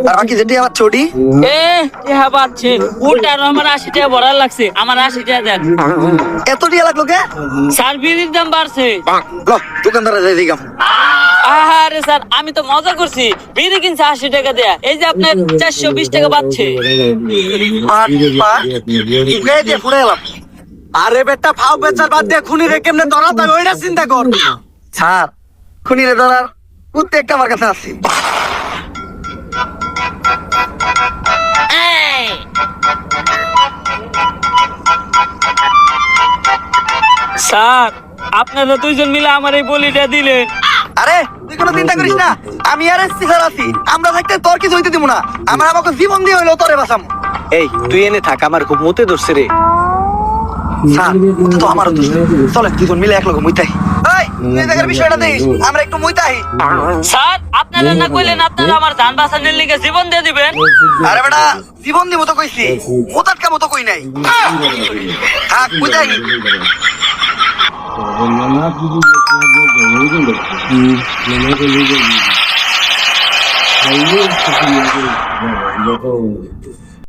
আর বাকি যেটি আমার ছোটি পাচ্ছে উল্টা আর আমার 80 টাকা ভরা লাগছে, আমার 80 টাকা দেন। এত টিয়া লাগলো কে? স্যার বিড়ির দাম বাড়ছে। দোকানদার যাই দিগাম। আরে স্যার আমি তো মজা করছি, বিড়ি কিনছে 80 টাকা দেয়া, এই যে আপনার 420 টাকা বাড়ছে। আরে বেটা ফাও বেচার বাদ দিয়ে খুনি রে কেমনে ধরা তাই ওইটা চিন্তা কর। স্যার খুনি রে ধরার প্রত্যেকটা আমার কাছে আছে। স্যার আপনারা দুইজন মিলে আমার এই বলিটা দিলেন। আরে তুই কোনো চিন্তা করিস না, আমি আর এসছি স্যার আছি, আমরা থাকতে তোর কিছু হইতে দিব না, আমার আমাকে জীবন দিয়ে হইলো তোরে বাঁচাম। এই তুই এনে থাক, আমার খুব মতে ধরছে রে। স্যার তো আমারও দোষ নেই। চলে দুজন মিলে এক লগে মুইতাই। এই তুই এই জায়গার বিষয়টা দেখিস, আমরা একটু মুইতাই। স্যার আপনারা না কইলেন আপনারা আমার ধান বাঁচানোর লিগে জীবন দিয়ে দিবেন। আরে বেটা জীবন দিব তো কইছি, মোতাত কাম তো কই নাই। থাক মুইতাই। Ahí